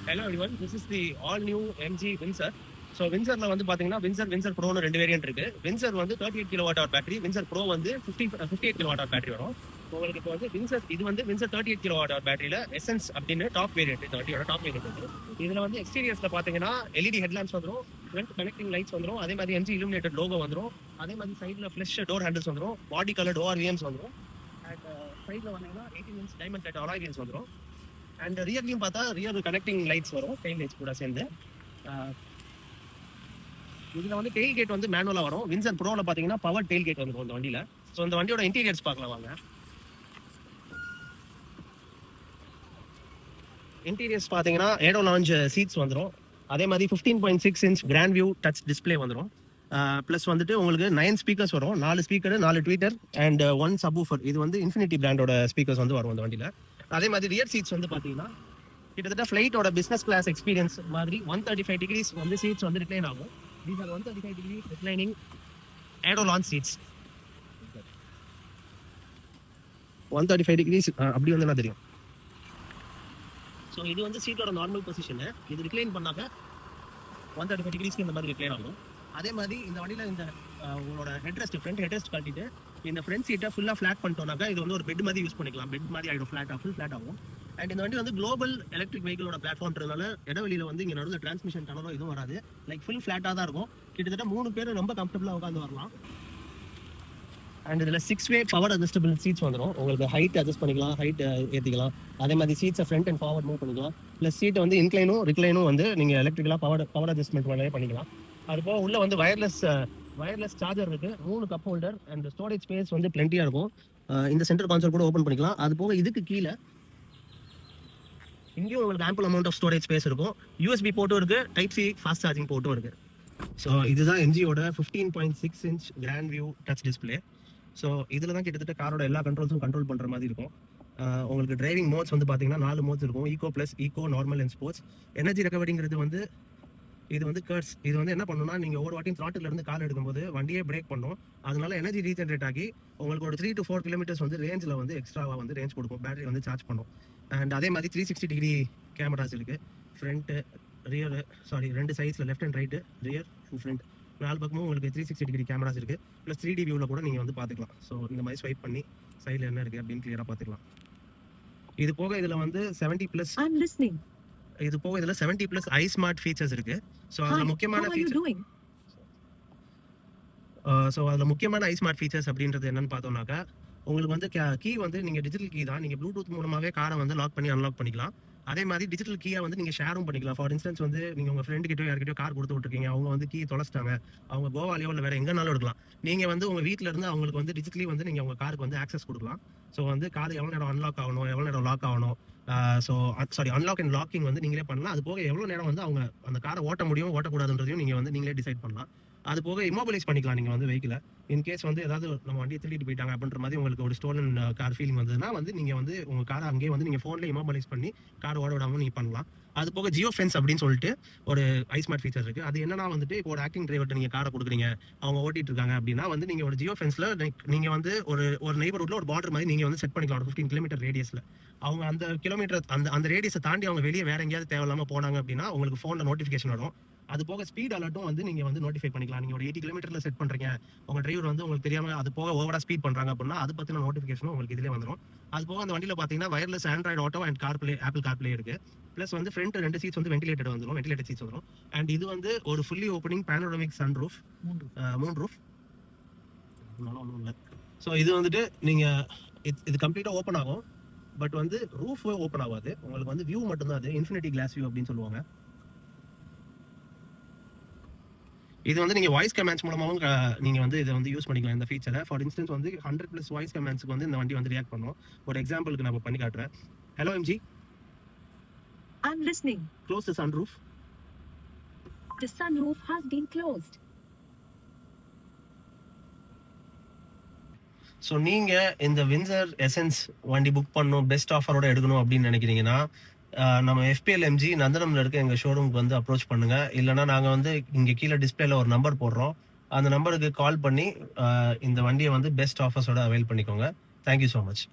Hello everyone, this is the all new MG Windsor. So வின்சரில் வந்து பார்த்தீங்கன்னா Windsor ப்ரோன்னு 2 வேரியன்ட் இருக்கு. வின்சர் வந்து 38 kilowatt hour battery, Windsor pro வந்து 58 கிலோவாட் ஹவர் பேட்டரி வரும். உங்களுக்கு இப்போ வந்து வின்சர் 38 கிலோவாட் ஹவர் பேட்டரியில் எசன்ஸ் அப்படின்னு டாப் வேரியன்ட், இந்த வண்டியோட டாப் வேரியன்ட் வந்து இதில் வந்து எக்ஸ்டீரியர்ஸில் பார்த்தீங்கன்னா எல்இடி ஹெட்லாம்ப்ஸ் வந்துடும், ஃப்ரண்ட் கனெக்டிங் லைட்ஸ் வந்துடும், அதே மாதிரி எம்ஜி இல்லுமினேட்டட் லோகோ வந்துடும், அதே மாதிரி சைடில் ஃப்ளஷ் டோர் ஹேண்டில்ஸ் வந்துடும், பாடி கலர் ORVMs வந்துடும், அண்ட் சைடில் வந்தீங்கன்னா 18 inch diamond cut alloy wheels வந்துடும். அண்ட் ரியர்லையும் பார்த்தா ரியர் கனெக்டிங் லைட்ஸ் வரும், டெயில் லைட்ஸ் கூட சேர்ந்து. இதில் வந்து டெயில் கேட் வந்து மேனுவலாக வரும். வின்சர் ப்ரோவில் பார்த்தீங்கன்னா பவர் டெயில் கேட் வந்துடும் இந்த வண்டியில். ஸோ இந்த வண்டியோட இன்டீரியர்ஸ் பார்க்கலாம் வாங்க. இன்டீரியர்ஸ் பார்த்தீங்கன்னா ஏடோ லான்ச் சீட்ஸ் வந்துடும், அதே மாதிரி 15.6 inch grand view touch display வந்துடும். ப்ளஸ் வந்துட்டு உங்களுக்கு 9 ஸ்பீக்கர்ஸ் வரும், 4 ஸ்பீக்கர் 4 ட்வீட்டர் அண்ட் 1 சப்வூஃபர். இது வந்து இன்ஃபினிட்டி பிராண்டோட ஸ்பீக்கர்ஸ் வந்து வரும் இந்த வண்டியில். அதே மாதிரி ரியர் சீட்ஸ் வந்து பார்த்தீங்கன்னா கிட்டத்தட்ட ஃப்ளைட்டோட பிஸ்னஸ் கிளாஸ் எக்ஸ்பீரியன்ஸ் மாதிரி 135 டிகிரிஸ் வந்து சீட்ஸ் வந்து ரிக்ளைன் ஆகும். These are 135 degree reclining aero launch seats. 135 degrees அப்படி வந்து என்ன தெரியும். ஸோ இது வந்து சீட்டோட நார்மல் பொசிஷனு. இது ரிக்ளைன் பண்ணாக்க 135 டிகிரிஸ்க்கு இந்த மாதிரி ரிக்ளைன் ஆகும். அதே மாதிரி இந்த வண்டியில் இந்த உங்களோட ஃப்ரண்ட் ஹெட்ரெஸ்ட் கட்டிட்டு இந்த ஃப்ரண்ட் சீட்டை ஃபுல்லாக ஃப்ளாட் பண்ணிட்டோம்னாக்கா இது வந்து ஒரு பெட் மாதிரி யூஸ் பண்ணிக்கலாம். பெட் மாதிரி ஆகிடும், ஃப்ளாட் ஆகும். அண்ட் இந்த வண்டி வந்து குளோபல் எலக்ட்ரிக் வெஹிக்கிளோட பிளாட்ஃபார்ம்ன்றதுனால இடவெளியில் வந்து இங்கே நடுவில் டிரான்ஸ்மிஷன் டனலோ இதுவும் வராது. லைக் ஃபுல் ஃப்ளாட்டாக தான் இருக்கும். கிட்டத்தட்ட 3 பேர் ரொம்ப கம்ஃபர்டபுளாக உட்காந்து வரலாம். அண்ட் இதில் 6-வே பவர் அட்ஜஸ்டபிள் சீட்ஸ் வந்துடும். உங்களுக்கு ஹைட் அட்ஜஸ்ட் பண்ணிக்கலாம், ஹைட் ஏற்றிக்கலாம். அதே மாதிரி சீட்ஸை ஃப்ரண்ட் அண்ட் ஃபார்வர்ட் மூவ் பண்ணிக்கலாம். ப்ளஸ் சீட்டை வந்து இன்க்ளைனும் ரிக்ளைனும் வந்து நீங்கள் எலக்ட்ரிக்கலாக பவர் அட்ஜஸ்ட்மெண்ட் வேலையே பண்ணிக்கலாம். அதுபோக உள்ள வந்து வயர்லெஸ் சார்ஜர் இருக்குது, 3 cup holder and storage space வந்து பிளென்ட்டியாக இருக்கும். இந்த சென்டர் கான்சோல் கூட ஓப்பன் பண்ணிக்கலாம். அது போக இதுக்கு கீழே இங்கேயும் உங்களுக்கு ample amount of storage space இருக்கும். USB போர்ட்டும் இருக்குது, Type-C ஃபாஸ்ட் சார்ஜிங் போர்ட்டும் இருக்குது. ஸோ இதுதான் எம்ஜியோட 15.6 inch grand view touch display. So இதில் தான் கிட்டத்தட்ட காரோட எல்லா கண்ட்ரோல்ஸும் கண்ட்ரோல் பண்ணுற மாதிரி இருக்கும். உங்களுக்கு டிரைவிங் மோட்ஸ் வந்து பார்த்தீங்கன்னா 4 மோட்ஸ் இருக்கும். Eco plus, eco, normal and sports. Energy ரெக்கவரிங்கிறது வந்து இது வந்து கர்ட்ஸ். இது வந்து என்ன பண்ணுன்னா, நீங்கள் ஒரு வாட்டியும் த்ராட்டில் இருந்து கால் எடுக்கும்போது வண்டியே பிரேக் பண்ணும். அதனால எனர்ஜி ரீஜென்ரேட் ஆகி உங்களுக்கு ஒரு 3 to 4 கிலோமீட்டர்ஸ் வந்து ரேஞ்சில் வந்து எக்ஸ்ட்ராவாக வந்து ரேஞ்ச் கொடுக்கும். பேட்டரி வந்து சார்ஜ் பண்ணும். அண்ட் அதே மாதிரி 360 டிகிரி கேமராஸ் இருக்குது. ஃப்ரண்ட்டு, ரியரு, 2 சைட்ஸில் left and right, rear and front 4 பக்கமும் உங்களுக்கு 360 டிகிரி கேமராஸ் இருக்குது. ப்ளஸ் 3D வியூவில் கூட நீங்கள் வந்து பார்த்துக்கலாம். ஸோ இந்த மாதிரி ஸ்வைப் பண்ணி சைடில் என்ன இருக்குது அப்படின்னு கிளியராக பார்த்துக்கலாம். இது போக இதில் வந்து 70+ இது போக இதில் 70+ iSmart ஃபீச்சர்ஸ் இருக்குது. ஸோ அதில் முக்கியமான iSmart ஃபீச்சர்ஸ் அப்படின்றது என்னன்னு பார்த்தோம்னாக்கா, உங்களுக்கு வந்து கீ வந்து நீங்கள் டிஜிட்டல் கீ தான். நீங்கள் ப்ளூடூத் மூலமாகவே காரை வந்து லாக் பண்ணி அன்லாக் பண்ணிக்கலாம். அதே மாதிரி டிஜிட்டல் கீயை வந்து நீங்கள் ஷேரும் பண்ணிக்கலாம். ஃபார் இன்ஸ்டன்ஸ் வந்து நீங்கள் உங்கள் ஃப்ரெண்டுக்கிட்டோ யார்கிட்டயோ கார் கொடுத்து விட்டுருக்கீங்க, அவங்க வந்து கீ தொலைச்சிட்டாங்க, அவங்க கோவாலையோ இல்லை வேறு எங்கேனாலும் எடுக்கலாம். நீங்கள் வந்து உங்கள் வீட்டில் இருந்து அவங்களுக்கு வந்து டிஜிட்டலி வந்து நீங்கள் உங்கள் காருக்கு வந்து ஆக்சஸ் கொடுக்கலாம். ஸோ வந்து கார் எவ்வளோ நேரம் அன்லாக் ஆகணும், எவ்வளோ நேரம் லாக் ஆகணும், அன்லாக் அண்ட் லாக்கிங் வந்து நீங்களே பண்ணலாம். அது போக எவ்வளோ நேரம் வந்து அவங்க அந்த காரை ஓட்ட முடியும் ஓட்டக்கூடாதுன்றதையும் நீங்கள் வந்து நீங்களே டிசைட் பண்ணலாம். அது போக இமோபிலைஸ் பண்ணிக்கலாம் நீங்கள் வந்து வெஹிக்கிளை. இன்கேஸ் வந்து ஏதாவது நம்ம வண்டியை திருடிட்டு போயிட்டாங்க அப்படின்ற மாதிரி உங்களுக்கு ஒரு ஸ்டோலன் கார் ஃபீலிங் வந்ததுன்னா வந்து நீங்கள் வந்து உங்கள் காரை அங்கேயே வந்து நீங்கள் ஃபோனில் இமோபிலைஸ் பண்ணி கார் ஓட விடாமல் நீங்கள் பண்ணலாம். அது போக ஜியோ ஃபென்ஸ் அப்படின்னு சொல்லிட்டு ஒரு iSmart ஃபீச்சர் இருக்குது. அது என்னன்னா வந்துட்டு இப்போ ஒரு ஆக்டிங் டிரைவர்கிட்ட நீங்கள் காரை கொடுக்குறீங்க, அவங்க ஓட்டிட்டு இருக்காங்க அப்படின்னா வந்து நீங்கள் ஒரு ஜியோ ஃபென்ஸில் நீங்கள் வந்து ஒரு நெய்பர்ஹுட்ல ஒரு பார்டர் மாதிரி நீங்கள் வந்து செட் பண்ணிக்கலாம். ஒரு 15 கிலோமீட்டர் ரேடியஸில் அவங்க அந்த கிலோமீட்டர் அந்த ரேடியஸை தாண்டி அவங்க வெளியே வேற எங்கேயாவது தேவையில்லாமல் போனாங்க அப்படின்னா உங்களுக்கு ஃபோனில் நோட்டிஃபிகேஷன் வரும். அது போக ஸ்பீட் அலர்ட்டும் வந்து நீங்கள் வந்து நோட்டிஃபை பண்ணிக்கலாம். நீங்கள் ஒரு 80 கிலோமீட்டரில் செட் பண்ணுறீங்க, உங்கள் டிரைவர் வந்து உங்களுக்கு தெரியாமல் அது போக ஓவராக ஸ்பீட் பண்ணுறாங்க அப்படின்னா அது பற்றின நோட்டிஃபிகேஷனும் உங்களுக்கு இதிலே வந்துடும். அது போக அந்த வண்டியில் பார்த்தீங்கன்னா wireless Android auto and Apple CarPlay இருக்குது. ப்ளஸ் வந்து ஃப்ரண்ட் 2 சீட்ஸ் வந்து வென்டிலேட்டட் சீட்ஸ் வந்துடும். அண்ட் இது வந்து ஒரு fully opening panoramic sun roof, moon roof. ஒன்றும் இல்லை. ஸோ இது வந்துட்டு நீங்கள் இது கம்ப்ளீட்டாக ஓப்பன் ஆகும். பட் வந்து ரூஃபே ஓப்பன் ஆகாது, உங்களுக்கு வந்து வியூ மட்டும்தான். அது இன்ஃபினிட்டி கிளாஸ் வியூ அப்படின்னு சொல்லுவாங்க. இது வந்து நீங்கள் வாய்ஸ் கமெண்ட்ஸ் மூலமாகவும் நீங்கள் வந்து இதை வந்து யூஸ் பண்ணிக்கலாம் இந்த ஃபீச்சரை. ஃபார் இன்ஸ்டன்ஸ் வந்து 100+ வாய்ஸ் கமெண்ட்ஸ்க்கு வந்து இந்த வண்டி வந்து ரியாக்ட் பண்ணும். ஒரு எக்ஸாம்பிளுக்கு நான் பண்ணி காட்டுறேன். Hello MG, I'm listening. Close the sunroof. The sunroof has been closed. So நீங்கள் இந்த வின்சர் எசன்ஸ் வண்டி புக் பண்ணணும், பெஸ்ட் ஆஃபரோட எடுக்கணும் அப்படின்னு நினைக்கிறீங்கன்னா நம்ம FPL MG நந்தனம்ல இருக்க எங்கள் ஷோரூமுக்கு வந்து அப்ரோச் பண்ணுங்கள். இல்லைனா நாங்கள் வந்து இங்கே கீழே டிஸ்பிளேல ஒரு நம்பர் போடுறோம், அந்த நம்பருக்கு கால் பண்ணி இந்த வண்டியை வந்து பெஸ்ட் ஆஃபர்ஸோட அவைல் பண்ணிக்கோங்க. Thank you so much.